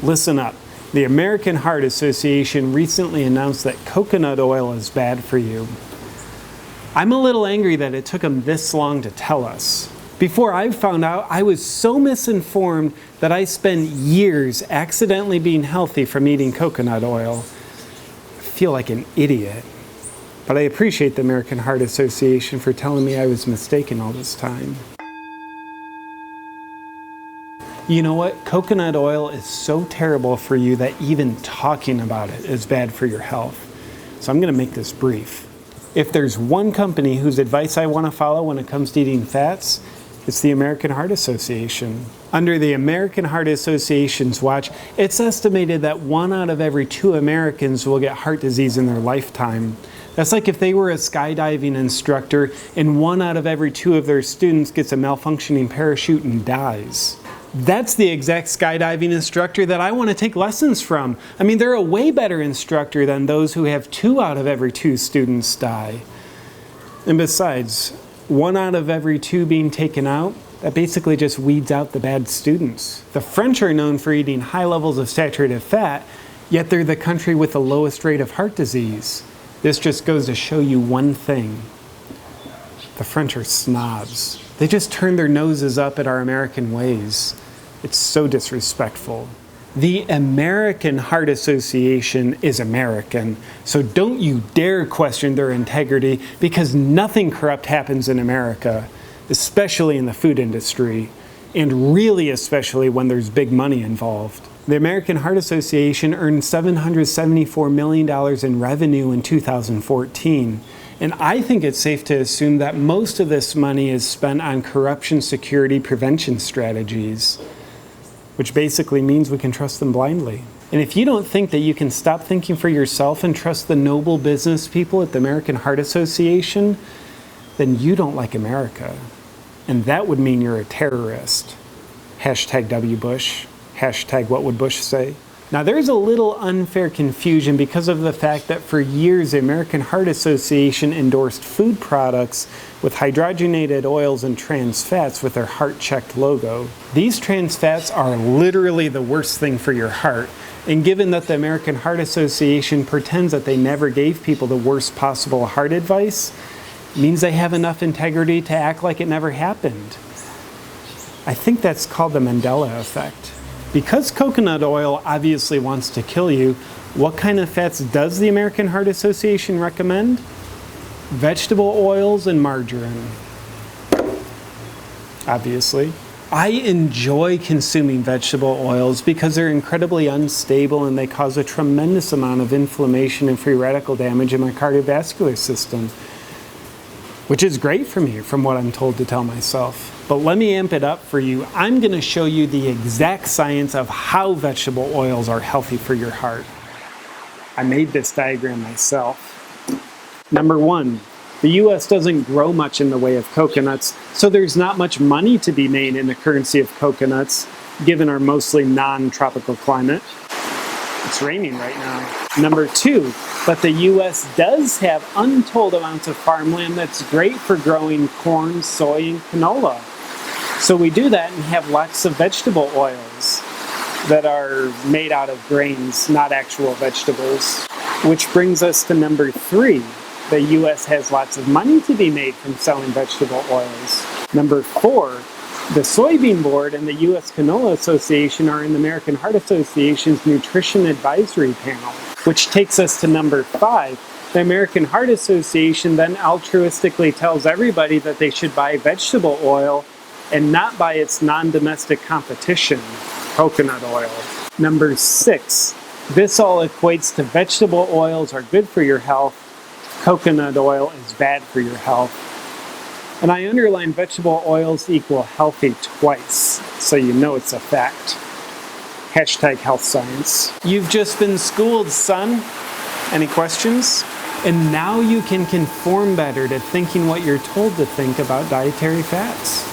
Listen up. The American Heart Association recently announced that coconut oil is bad for you. I'm a little angry that it took them this long to tell us. Before I found out, I was so misinformed that I spent years accidentally being healthy from eating coconut oil. I feel like an idiot. But I appreciate the American Heart Association for telling me I was mistaken all this time. You know what? Coconut oil is so terrible for you that even talking about it is bad for your health. So I'm going to make this brief. If there's one company whose advice I want to follow when it comes to eating fats, it's the American Heart Association. Under the American Heart Association's watch, it's estimated that 1 out of every 2 Americans will get heart disease in their lifetime. That's like if they were a skydiving instructor and 1 out of every 2 of their students gets a malfunctioning parachute and dies. That's the exact skydiving instructor that I want to take lessons from. I mean, they're a way better instructor than those who have 2 out of every 2 students die. And besides, 1 out of every 2 being taken out, that basically just weeds out the bad students. The French are known for eating high levels of saturated fat, yet they're the country with the lowest rate of heart disease. This just goes to show you one thing. The French are snobs. They just turn their noses up at our American ways. It's so disrespectful. The American Heart Association is American, so don't you dare question their integrity, because nothing corrupt happens in America, especially in the food industry, and really especially when there's big money involved. The American Heart Association earned $774 million in revenue in 2014. And I think it's safe to assume that most of this money is spent on corruption security prevention strategies, which basically means we can trust them blindly. And if you don't think that you can stop thinking for yourself and trust the noble business people at the American Heart Association, then you don't like America. And that would mean you're a terrorist. Hashtag W Bush. Hashtag what would Bush say? Now there's a little unfair confusion because of the fact that for years the American Heart Association endorsed food products with hydrogenated oils and trans fats with their heart-checked logo. These trans fats are literally the worst thing for your heart. And given that the American Heart Association pretends that they never gave people the worst possible heart advice, it means they have enough integrity to act like it never happened. I think that's called the Mandela effect. Because coconut oil obviously wants to kill you, what kind of fats does the American Heart Association recommend? Vegetable oils and margarine. Obviously. I enjoy consuming vegetable oils because they're incredibly unstable and they cause a tremendous amount of inflammation and free radical damage in my cardiovascular system, which is great for me from what I'm told to tell myself. But let me amp it up for you. I'm going to show you the exact science of how vegetable oils are healthy for your heart. I made this diagram myself. Number 1, the US doesn't grow much in the way of coconuts, so there's not much money to be made in the currency of coconuts, given our mostly non-tropical climate. It's raining right now. Number 2, but the US does have untold amounts of farmland that's great for growing corn, soy, and canola. So we do that and have lots of vegetable oils that are made out of grains, not actual vegetables. Which brings us to number 3. The US has lots of money to be made from selling vegetable oils. Number 4, the Soybean Board and the US Canola Association are in the American Heart Association's Nutrition Advisory Panel. Which takes us to number 5. The American Heart Association then altruistically tells everybody that they should buy vegetable oil and not buy its non-domestic competition, coconut oil. Number 6. This all equates to vegetable oils are good for your health, coconut oil is bad for your health. And I underline vegetable oils equal healthy twice, so you know it's a fact. Hashtag health science. You've just been schooled, son. Any questions? And now you can conform better to thinking what you're told to think about dietary fats.